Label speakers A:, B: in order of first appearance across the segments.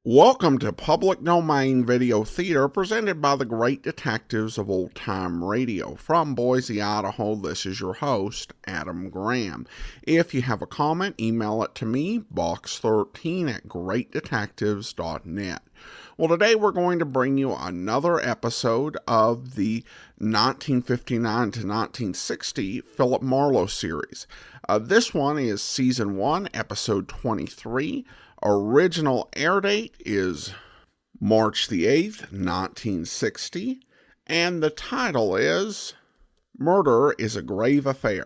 A: Welcome to Public Domain Video Theater presented by the great detectives of old time radio. From Boise, Idaho, this is your host, Adam Graham. If you have a comment, email it to me, box13@greatdetectives.net. Well, today we're going to bring you another episode of the 1959 to 1960 Philip Marlowe series. This one is Season 1, Episode 23. Original air date is March the 8th, 1960, and the title is Murder is a Grave Affair.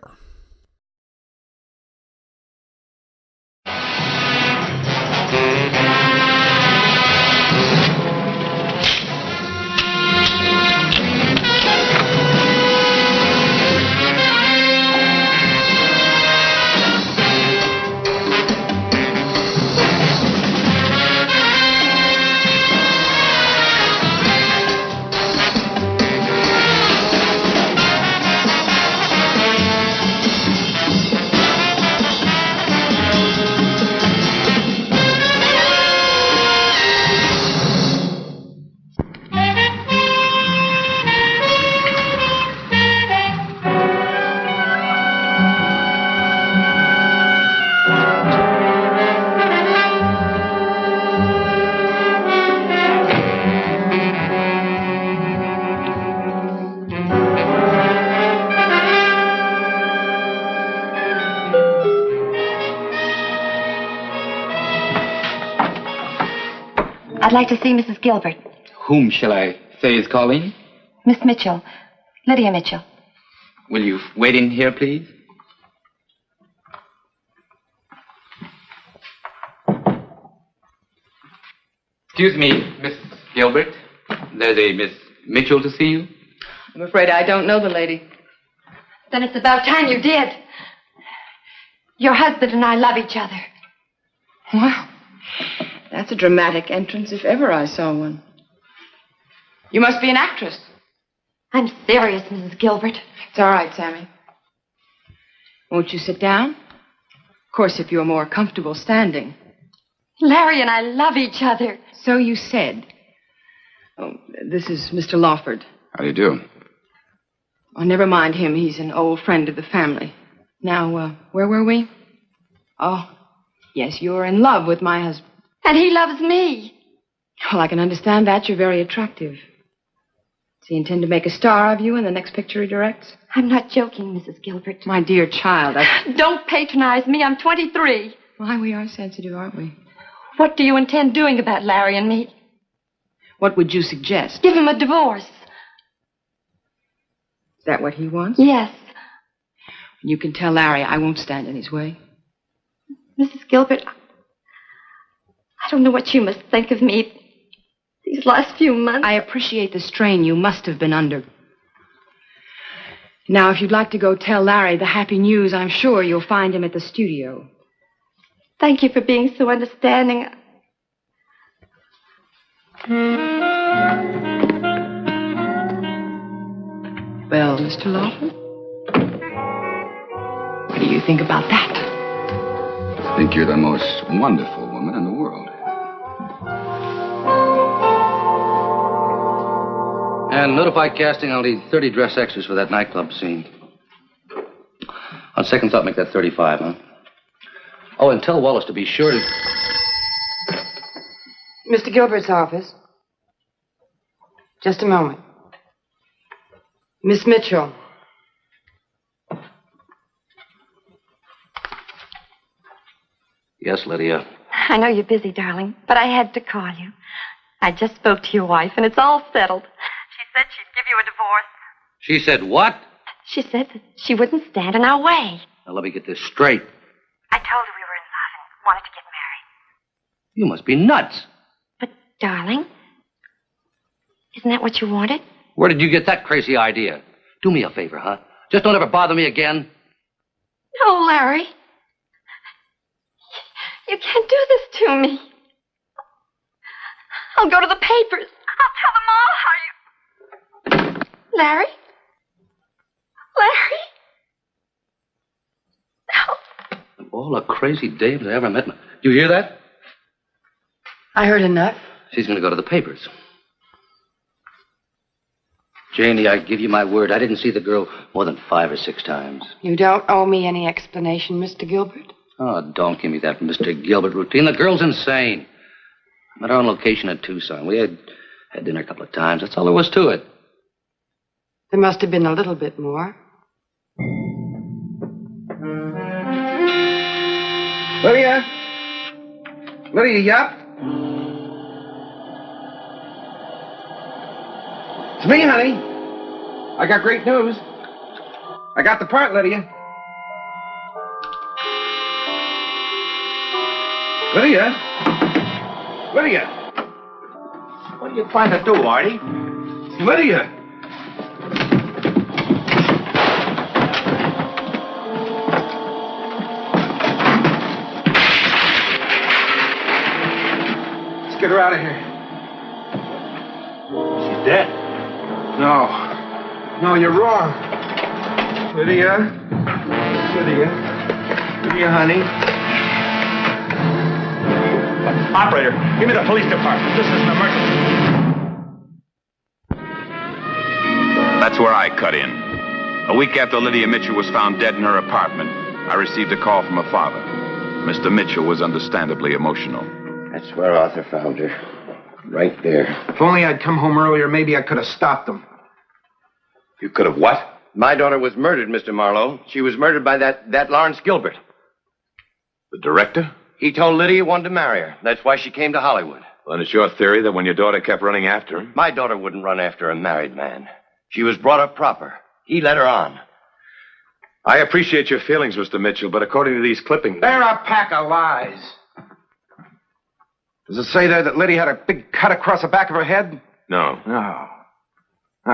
B: I'd like to see Mrs. Gilbert.
C: Whom shall I say is calling?
B: Miss Mitchell. Lydia Mitchell.
C: Will you wait in here, please? Excuse me, Miss Gilbert. There's a Miss Mitchell to see you.
D: I'm afraid I don't know the lady.
B: Then it's about time you did. Your husband and I love each other.
D: Wow. That's a dramatic entrance if ever I saw one. You must be an actress.
B: I'm serious, Mrs. Gilbert.
D: It's all right, Sammy. Won't you sit down? Of course, if you're more comfortable standing.
B: Larry and I love each other.
D: So you said. Oh, this is Mr. Lawford.
C: How do you do?
D: Oh, never mind him. He's an old friend of the family. Now, where were we? Oh, yes, you're in love with my husband.
B: And he loves me.
D: Well, I can understand that. You're very attractive. Does he intend to make a star of you in the next picture he directs?
B: I'm not joking, Mrs. Gilbert.
D: My dear child,
B: Don't patronize me. I'm 23.
D: Why, we are sensitive, aren't we?
B: What do you intend doing about Larry and me?
D: What would you suggest?
B: Give him a divorce.
D: Is that what he wants?
B: Yes.
D: You can tell Larry I won't stand in his way.
B: Mrs. Gilbert, I don't know what you must think of me these last few months.
D: I appreciate the strain you must have been under. Now, if you'd like to go tell Larry the happy news, I'm sure you'll find him at the studio.
B: Thank you for being so understanding.
D: Well, Mr. Lawford, what do you think about that?
E: I think you're the most wonderful woman in the world.
F: And notify casting I'll need 30 dress extras for that nightclub scene. On second thought, make that 35, huh? Oh, and tell Wallace to be sure to...
D: Mr. Gilbert's office. Just a moment. Miss Mitchell.
F: Yes, Lydia.
B: I know you're busy, darling, but I had to call you. I just spoke to your wife, and it's all settled. She said she'd give you a divorce.
F: She said what?
B: She said that she wouldn't stand in our way.
F: Now, let me get this straight.
B: I told her we were in love and wanted to get married.
F: You must be nuts.
B: But, darling, isn't that what you wanted?
F: Where did you get that crazy idea? Do me a favor, huh? Just don't ever bother me again.
B: No, Larry. You can't do this to me. I'll go to the papers. I'll tell them all how you... Larry? Larry? No.
F: Of all the crazy dames I ever met. Do you hear that?
D: I heard enough.
F: She's going to go to the papers. Janie, I give you my word, I didn't see the girl more than 5 or 6 times.
D: You don't owe me any explanation, Mr. Gilbert.
F: Oh, don't give me that Mr. Gilbert routine. The girl's insane. I'm at our own location in Tucson. We had dinner a couple of times. That's all there was to it.
D: There must have been a little bit more.
G: Lydia? Lydia, you up? It's me, honey. I got great news. I got the part, Lydia. Lydia? Lydia? What are you trying to do, Artie? Lydia! Let's get her out of here. She's dead. No. No, you're wrong. Lydia? Lydia? Lydia, honey?
H: Operator, give me the police department. This is an emergency.
I: That's where I cut in. A week after Lydia Mitchell was found dead in her apartment, I received a call from her father. Mr. Mitchell was understandably emotional.
J: That's where Arthur found her. Right there.
G: If only I'd come home earlier, maybe I could have stopped them.
I: You could have what?
J: My daughter was murdered, Mr. Marlowe. She was murdered by that Lawrence Gilbert.
I: The director?
J: He told Lydia he wanted to marry her. That's why she came to Hollywood.
I: Well, then it's your theory that when your daughter kept running after him...
J: My daughter wouldn't run after a married man. She was brought up proper. He led her on.
I: I appreciate your feelings, Mr. Mitchell, but according to these clippings...
G: They're a pack of lies. Does it say there that Lydia had a big cut across the back of her head?
I: No.
G: No.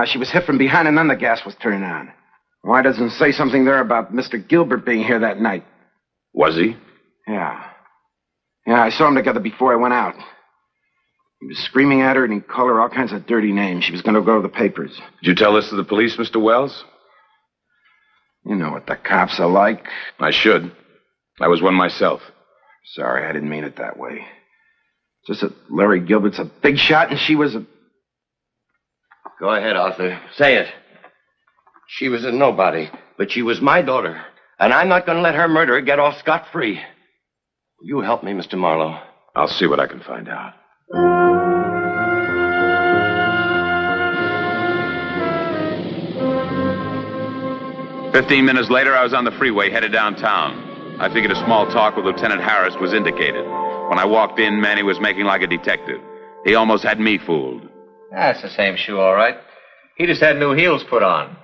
G: She was hit from behind and then the gas was turned on. Why doesn't it say something there about Mr. Gilbert being here that night?
I: Was he?
G: Yeah. Yeah, I saw them together before I went out. He was screaming at her and he called her all kinds of dirty names. She was going to go to the papers.
I: Did you tell this to the police, Mr. Wells?
G: You know what the cops are like.
I: I should. I was one myself.
G: Sorry, I didn't mean it that way. Just that Larry Gilbert's a big shot and she was a...
J: Go ahead, Arthur. Say it. She was a nobody, but she was my daughter. And I'm not going to let her murderer get off scot-free. You help me, Mr. Marlowe.
I: I'll see what I can find out. "15 minutes later, I was on the freeway headed downtown. I figured a small talk with Lieutenant Harris was indicated. When I walked in, Manny was making like a detective. He almost had me fooled.
K: That's the same shoe, all right. He just had new heels put on.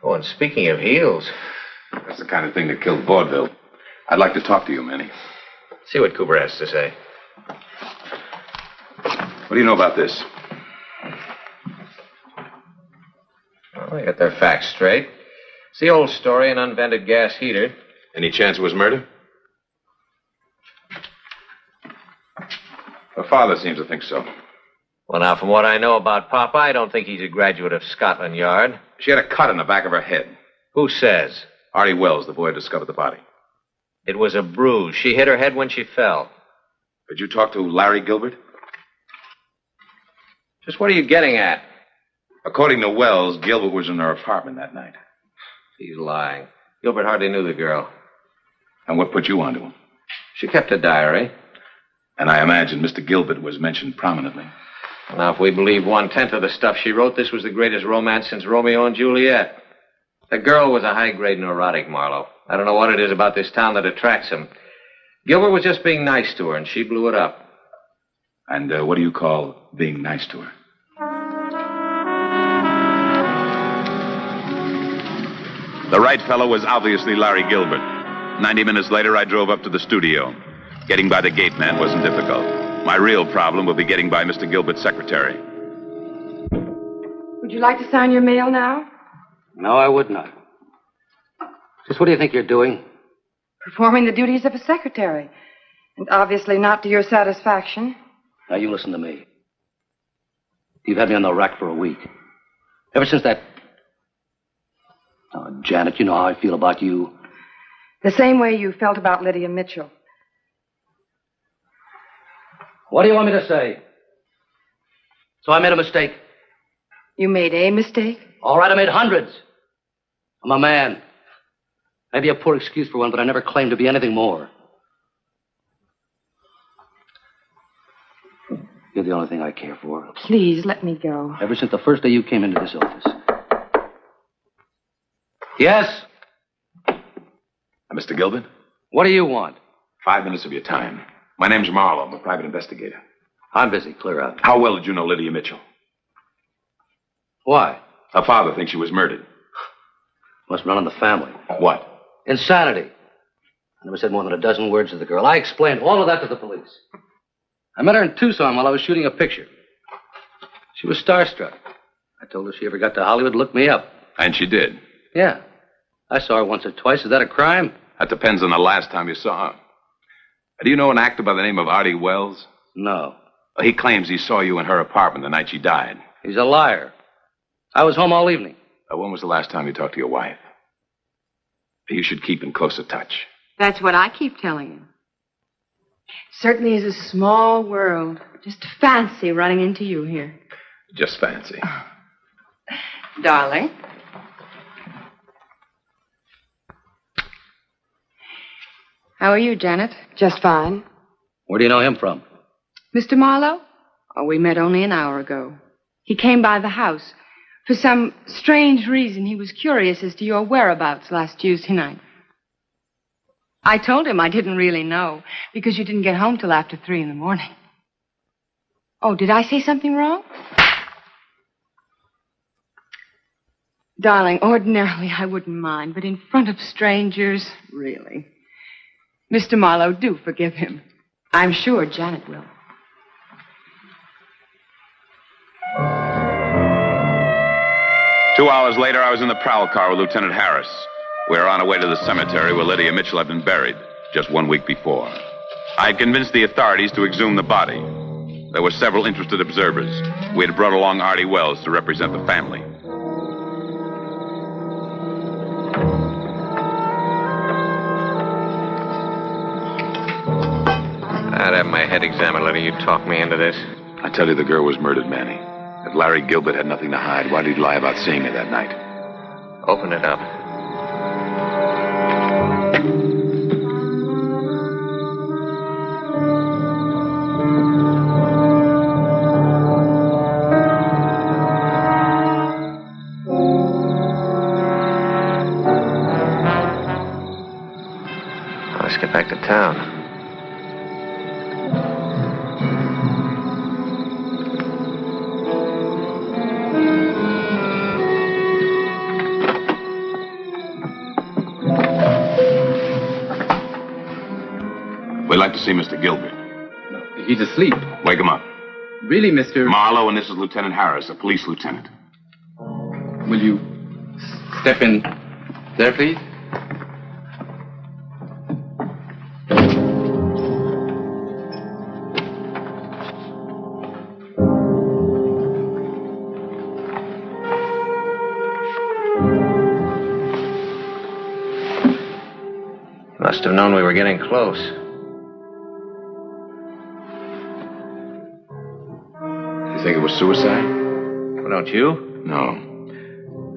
K: Oh, and speaking of heels...
I: That's the kind of thing that killed vaudeville. I'd like to talk to you, Manny.
K: See what Cooper has to say.
I: What do you know about this?
K: Well, they got their facts straight. It's the old story, an unvented gas heater.
I: Any chance it was murder? Her father seems to think so.
K: Well, now, from what I know about Papa, I don't think he's a graduate of Scotland Yard.
I: She had a cut in the back of her head.
K: Who says?
I: Artie Wells, the boy who discovered the body.
K: It was a bruise. She hit her head when she fell.
I: Did you talk to Larry Gilbert?
K: Just what are you getting at?
I: According to Wells, Gilbert was in her apartment that night.
K: He's lying. Gilbert hardly knew the girl.
I: And what put you onto him?
K: She kept a diary.
I: And I imagine Mr. Gilbert was mentioned prominently.
K: Now, if we believe 1/10 of the stuff she wrote, this was the greatest romance since Romeo and Juliet. The girl was a high-grade neurotic, Marlowe. I don't know what it is about this town that attracts him. Gilbert was just being nice to her, and she blew it up.
I: And what do you call being nice to her? The right fellow was obviously Larry Gilbert. 90 minutes later, I drove up to the studio. Getting by the gate man wasn't difficult. My real problem will be getting by Mr. Gilbert's secretary.
D: Would you like to sign your mail now?
F: No, I would not. Just what do you think you're doing?
D: Performing the duties of a secretary. And obviously not to your satisfaction.
F: Now, you listen to me. You've had me on the rack for a week. Ever since that... Oh, Janet, you know how I feel about you.
D: The same way you felt about Lydia Mitchell.
F: What do you want me to say? So I made a mistake.
D: You made a mistake?
F: All right, I made hundreds. I'm a man. Maybe a poor excuse for one, but I never claimed to be anything more. You're the only thing I care for.
D: Please, let me go.
F: Ever since the first day you came into this office. Yes?
I: Mr. Gilbert?
F: What do you want?
I: 5 minutes of your time. My name's Marlowe. I'm a private investigator.
F: I'm busy. Clear out.
I: How well did you know Lydia Mitchell?
F: Why?
I: Her father thinks she was murdered.
F: Must run in the family.
I: What?
F: Insanity. I never said more than a dozen words to the girl. I explained all of that to the police. I met her in Tucson while I was shooting a picture. She was starstruck. I told her if she ever got to Hollywood, look me up.
I: And she did.
F: Yeah. I saw her once or twice. Is that a crime?
I: That depends on the last time you saw her. Do you know an actor by the name of Artie Wells?
F: No.
I: Well, he claims he saw you in her apartment the night she died.
F: He's a liar. I was home all evening.
I: When was the last time you talked to your wife? You should keep in closer touch.
D: That's what I keep telling him. Certainly is a small world. Just fancy running into you here.
I: Just fancy.
D: Darling. How are you, Janet? Just fine.
F: Where do you know him from?
D: Mr. Marlowe? Oh, we met only an hour ago. He came by the house. For some strange reason, he was curious as to your whereabouts last Tuesday night. I told him I didn't really know, because you didn't get home till after 3 in the morning. Oh, did I say something wrong? Darling, ordinarily I wouldn't mind, but in front of strangers, really. Mr. Marlowe, do forgive him. I'm sure Janet will.
I: Two hours later, I was in the prowl car with Lieutenant Harris. We were on our way to the cemetery where Lydia Mitchell had been buried just 1 week before. I had convinced the authorities to exhume the body. There were several interested observers. We had brought along Artie Wells to represent the family.
K: I'd have my head examined letting you talk me into this.
I: I tell you, the girl was murdered, Manny. If Larry Gilbert had nothing to hide, why did he lie about seeing her that night?
K: Open it up. Let's get back to town.
I: We'd like to see Mr. Gilbert.
L: He's asleep.
I: Wake him up.
L: Really, Mr.
I: Marlowe, and this is Lieutenant Harris, a police lieutenant.
L: Will you step in there, please?
K: Must have known we were getting close.
I: You think it was suicide?
K: Well, don't you?
I: No.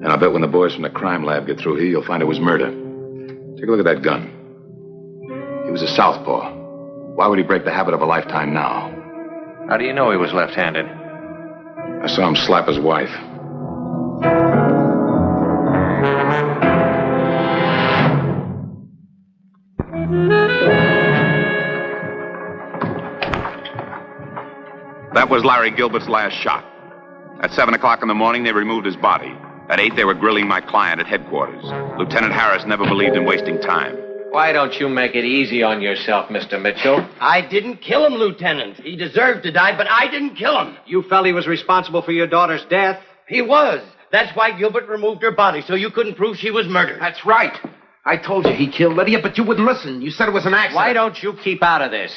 I: And I bet when the boys from the crime lab get through here, you'll find it was murder. Take a look at that gun. He was a southpaw. Why would he break the habit of a lifetime now?
K: How do you know he was left-handed?
I: I saw him slap his wife. That was Larry Gilbert's last shot. At 7 o'clock in the morning, they removed his body. At 8, they were grilling my client at headquarters. Lieutenant Harris never believed in wasting time.
K: Why don't you make it easy on yourself, Mr. Mitchell?
J: I didn't kill him, Lieutenant. He deserved to die, but I didn't kill him.
K: You felt he was responsible for your daughter's death?
J: He was. That's why Gilbert removed her body, so you couldn't prove she was murdered.
G: That's right. I told you he killed Lydia, but you wouldn't listen. You said it was an accident.
K: Why don't you keep out of this?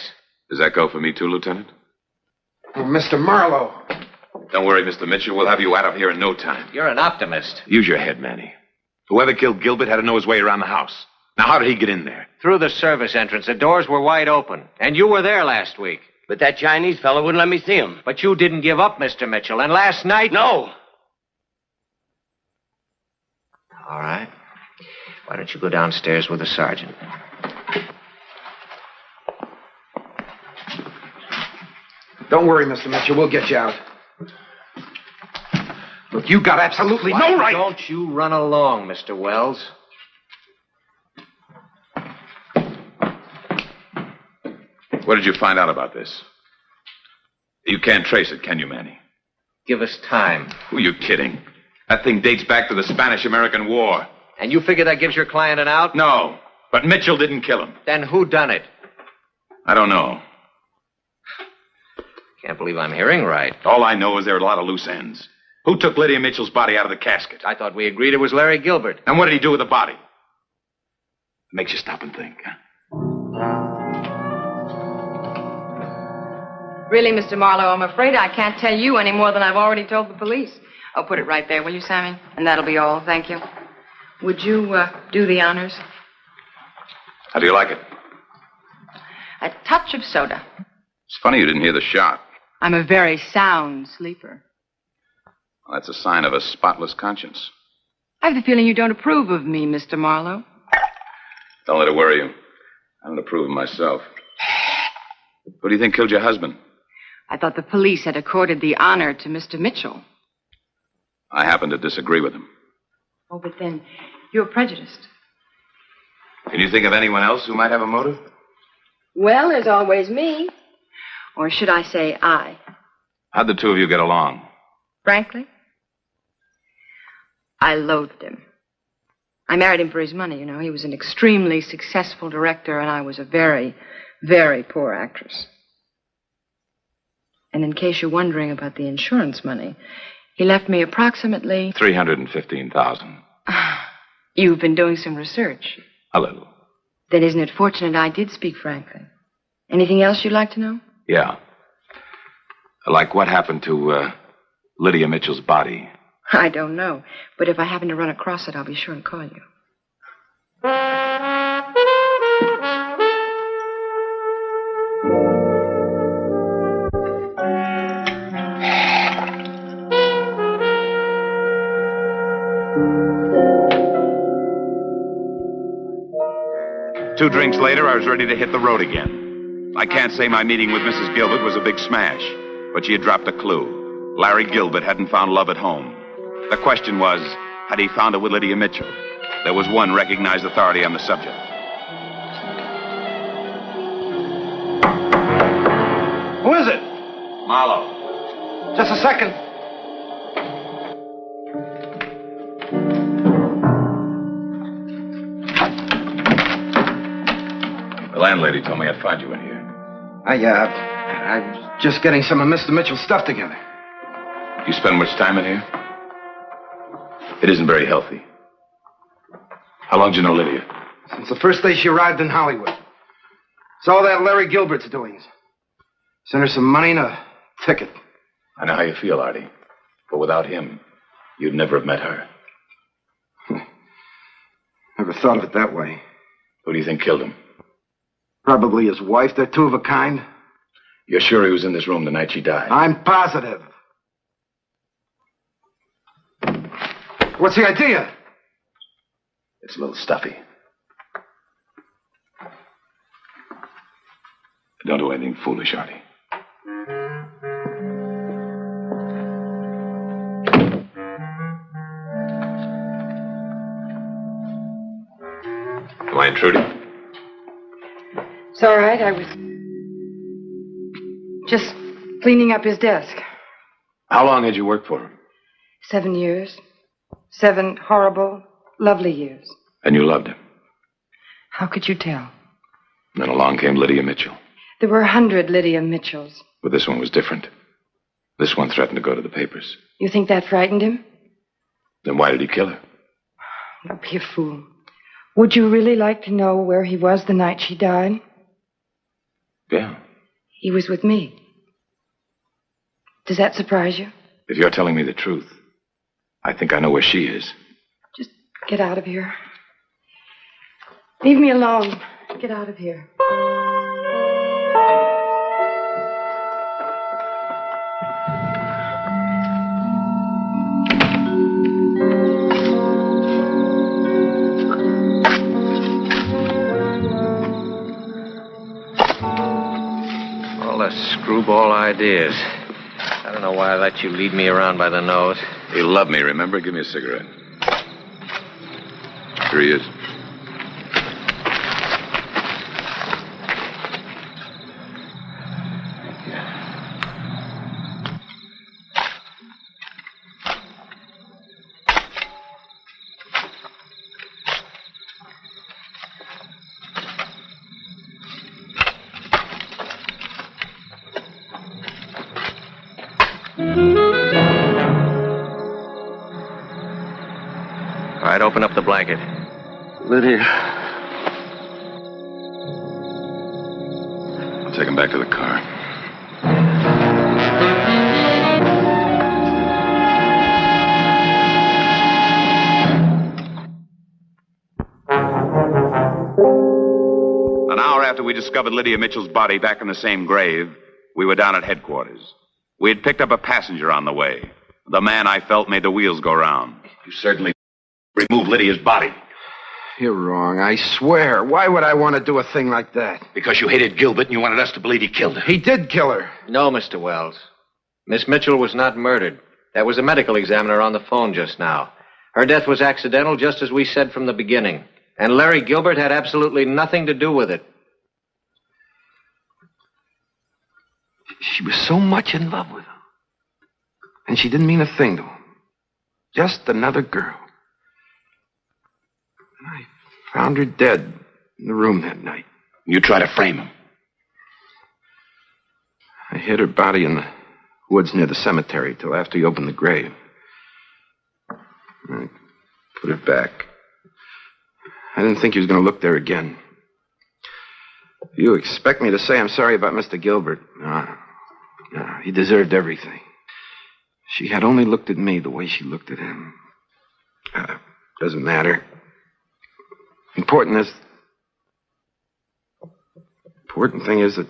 I: Does that go for me too, Lieutenant?
G: Oh, Mr. Marlowe.
I: Don't worry, Mr. Mitchell. We'll have you out of here in no time.
K: You're an optimist.
I: Use your head, Manny. Whoever killed Gilbert had to know his way around the house. Now, how did he get in there?
K: Through the service entrance. The doors were wide open. And you were there last week.
J: But that Chinese fellow wouldn't let me see him.
K: But you didn't give up, Mr. Mitchell. And last night...
J: No.
K: All right. Why don't you go downstairs with the sergeant?
G: Don't worry, Mr. Mitchell. We'll get you out. Look, you got absolutely no right.
K: Don't you run along, Mr. Wells.
I: What did you find out about this? You can't trace it, can you, Manny?
K: Give us time.
I: Who are you kidding? That thing dates back to the Spanish-American War.
K: And you figure that gives your client an out?
I: No, but Mitchell didn't kill him.
K: Then who done it?
I: I don't know.
K: Can't believe I'm hearing right.
I: All I know is there are a lot of loose ends. Who took Lydia Mitchell's body out of the casket?
K: I thought we agreed it was Larry Gilbert.
I: And what did he do with the body? It makes you stop and think, huh?
D: Really, Mr. Marlowe, I'm afraid I can't tell you any more than I've already told the police. I'll put it right there, will you, Sammy? And that'll be all. Thank you. Would you do the honors?
I: How do you like it?
D: A touch of soda.
I: It's funny you didn't hear the shot.
D: I'm a very sound sleeper.
I: Well, that's a sign of a spotless conscience.
D: I have the feeling you don't approve of me, Mr. Marlowe.
I: Don't let it worry you. I don't approve of myself. Who do you think killed your husband?
D: I thought the police had accorded the honor to Mr. Mitchell.
I: I happen to disagree with him.
D: Oh, but then you're prejudiced.
I: Can you think of anyone else who might have a motive?
D: Well, there's always me. Or should I say I?
I: How'd the two of you get along?
D: Frankly, I loathed him. I married him for his money, you know. He was an extremely successful director, and I was a very, very poor actress. And in case you're wondering about the insurance money, he left me approximately...
I: $315,000.
D: You've been doing some research.
I: A little.
D: Then isn't it fortunate I did speak frankly? Anything else you'd like to know?
I: Yeah. Like what happened to Lydia Mitchell's body?
D: I don't know. But if I happen to run across it, I'll be sure and call you.
I: Two drinks later, I was ready to hit the road again. I can't say my meeting with Mrs. Gilbert was a big smash, but she had dropped a clue. Larry Gilbert hadn't found love at home. The question was, had he found it with Lydia Mitchell? There was one recognized authority on the subject.
G: Who is it?
I: Marlowe.
G: Just a second.
I: The landlady told me I'd find you in here.
G: I'm just getting some of Mr. Mitchell's stuff together.
I: You spend much time in here? It isn't very healthy. How long did you know Lydia?
G: Since the first day she arrived in Hollywood. It's all that Larry Gilbert's doings. Sent her some money and a ticket.
I: I know how you feel, Artie. But without him, you'd never have met her.
G: Never thought of it that way.
I: Who do you think killed him?
G: Probably his wife. They're two of a kind.
I: You're sure he was in this room the night she died?
G: I'm positive. What's the idea?
I: It's a little stuffy. Don't do anything foolish, Artie. Am I intruding?
D: It's all right. I was just cleaning up his desk.
I: How long had you worked for him?
D: 7 years. 7 horrible, lovely years.
I: And you loved him?
D: How could you tell?
I: Then along came Lydia Mitchell.
D: There were 100 Lydia Mitchells.
I: But this one was different. This one threatened to go to the papers.
D: You think that frightened him?
I: Then why did he kill her?
D: Don't be a fool. Would you really like to know where he was the night she died?
I: Yeah.
D: He was with me. Does that surprise you?
I: If you're telling me the truth, I think I know where she is.
D: Just get out of here. Leave me alone. Get out of here.
K: screwball ideas. I don't know why I let you lead me around by the nose.
I: You love me, remember? Give me a cigarette. Here he is.
K: All right, open up the blanket.
J: Lydia.
I: I'll take him back to the car. An hour after we discovered Lydia Mitchell's body back in the same grave, we were down at headquarters. We had picked up a passenger on the way. The man, I felt, made the wheels go round.
E: You certainly removed Lydia's body.
G: You're wrong, I swear. Why would I want to do a thing like that?
E: Because you hated Gilbert and you wanted us to believe he killed her.
G: He did kill her.
K: No, Mr. Wells. Miss Mitchell was not murdered. There was a medical examiner on the phone just now. Her death was accidental, just as we said from the beginning. And Larry Gilbert had absolutely nothing to do with it.
G: She was so much in love with him. And she didn't mean a thing to him. Just another girl. And I found her dead in the room that night.
E: You tried to frame him.
G: I hid her body in the woods near the cemetery till after he opened the grave. I put her back. I didn't think he was going to look there again. You expect me to say I'm sorry about Mr. Gilbert? No, he deserved everything. She had only looked at me the way she looked at him. Doesn't matter. Important thing is that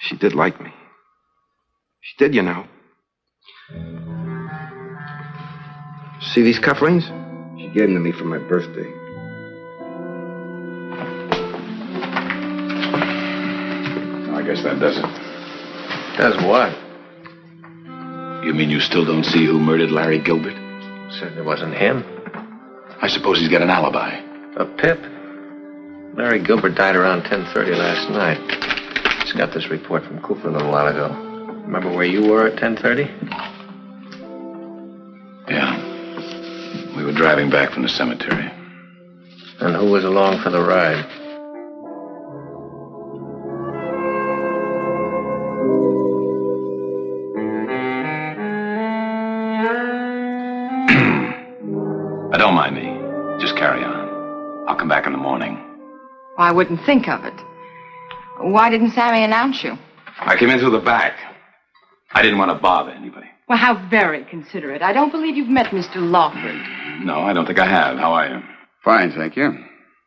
G: she did like me. She did, you know. See these cufflinks? She gave them to me for my birthday.
E: I guess that does it.
K: Does what?
E: You mean you still don't see who murdered Larry Gilbert?
K: Said it wasn't him.
E: I suppose he's got an alibi.
K: A pip. Larry Gilbert died around 10:30 last night. Just got this report from Cooper a little while ago. Remember where you were at 10:30?
E: Yeah. We were driving back from the cemetery.
K: And who was along for the ride?
E: Don't mind me. Just carry on. I'll come back in the morning.
D: Well, I wouldn't think of it. Why didn't Sammy announce you?
E: I came in through the back. I didn't want to bother anybody.
D: Well, how very considerate. I don't believe you've met Mr. Lawford.
E: No, I don't think I have. How are you?
I: Fine, thank you.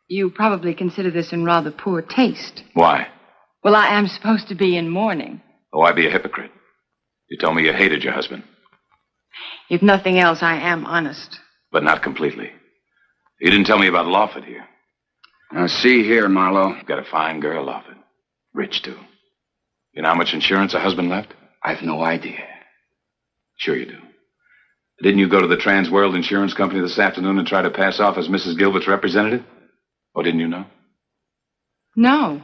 D: You probably consider this in rather poor taste.
E: Why?
D: Well, I am supposed to be in mourning.
E: Oh, I'd be a hypocrite. You told me you hated your husband.
D: If nothing else, I am honest.
E: But not completely. You didn't tell me about Lawford here.
I: Now, see here, Marlowe.
E: You've got a fine girl, Lawford. Rich, too. You know how much insurance her husband left?
I: I've no idea.
E: Sure you do. Didn't you go to the Trans World Insurance Company this afternoon and try to pass off as Mrs. Gilbert's representative? Or didn't you know?
D: No.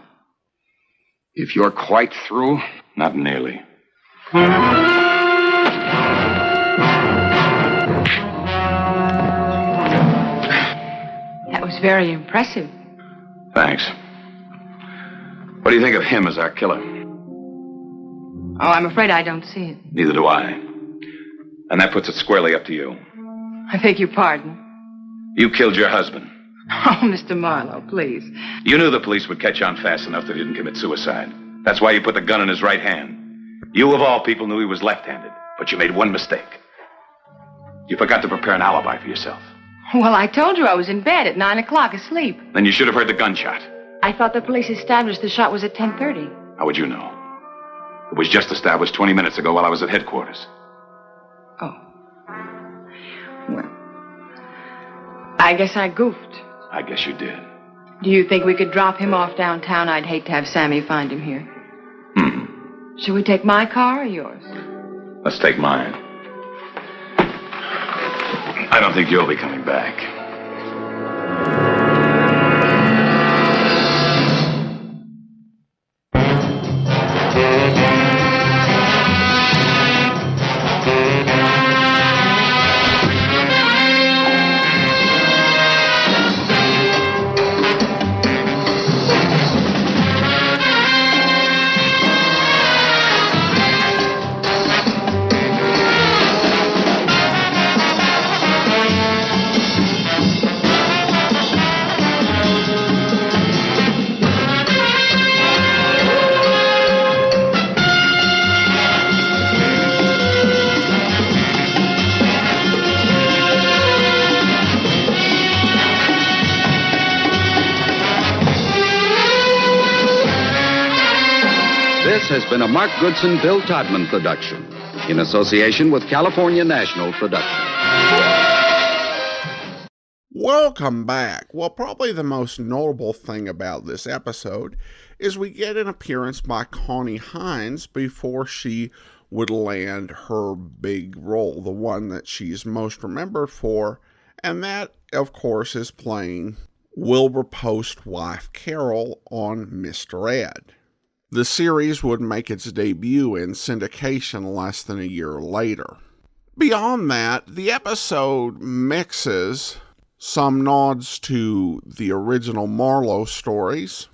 I: If you're quite through?
E: Not nearly.
D: That was very impressive.
E: Thanks. What do you think of him as our killer?
D: Oh, I'm afraid I don't see it.
E: Neither do I. And that puts it squarely up to you.
D: I beg your pardon.
E: You killed your husband.
D: Oh, Mr. Marlowe, please.
E: You knew the police would catch on fast enough that he didn't commit suicide. That's why you put the gun in his right hand. You, of all people, knew he was left-handed, but you made one mistake. You forgot to prepare an alibi for yourself.
D: Well, I told you I was in bed at 9 o'clock asleep.
E: Then you should have heard the gunshot.
D: I thought the police established the shot was at 10:30.
E: How would you know? It was just established 20 minutes ago while I was at headquarters.
D: Oh. Well, I guess I goofed.
E: I guess you did.
D: Do you think we could drop him off downtown? I'd hate to have Sammy find him here. Shall we take my car or yours?
E: Let's take mine. I don't think you'll be coming back.
M: This has been a Mark Goodson, Bill Todman production in association with California National Production.
A: Welcome back. Well, probably the most notable thing about this episode is we get an appearance by Connie Hines before she would land her big role, the one that she's most remembered for, and that, of course, is playing Wilbur Post's wife Carol on Mr. Ed. The series would make its debut in syndication less than a year later. Beyond that, the episode mixes some nods to the original Marlowe stories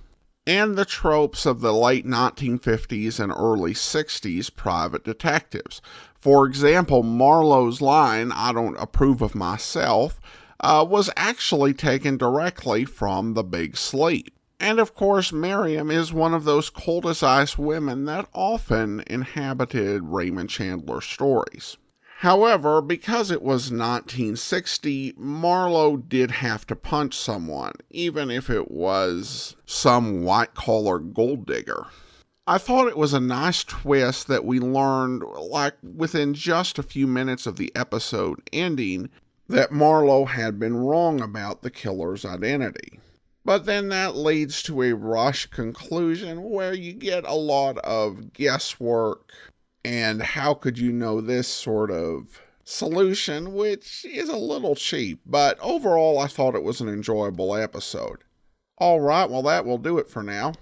A: and the tropes of the late 1950s and early 60s private detectives. For example, Marlowe's line, "I don't approve of myself," was actually taken directly from The Big Sleep. And of course, Miriam is one of those cold as ice women that often inhabited Raymond Chandler's stories. However, because it was 1960, Marlowe did have to punch someone, even if it was some white-collar gold digger. I thought it was a nice twist that we learned, like within just a few minutes of the episode ending, that Marlowe had been wrong about the killer's identity. But then that leads to a rushed conclusion where you get a lot of guesswork and how could you know this sort of solution, which is a little cheap. But overall, I thought it was an enjoyable episode. All right, well, that will do it for now.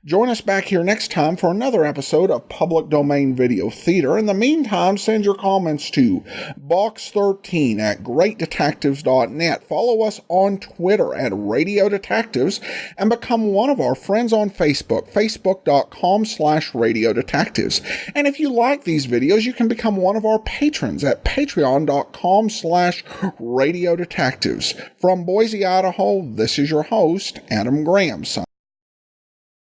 A: Join us back here next time for another episode of Public Domain Video Theater. In the meantime, send your comments to box13@greatdetectives.net. Follow us on Twitter at Radio Detectives and become one of our friends on Facebook, facebook.com/Radio Detectives. And if you like these videos, you can become one of our patrons at patreon.com/Radio Detectives. From Boise, Idaho, this is your host, Adam Graham.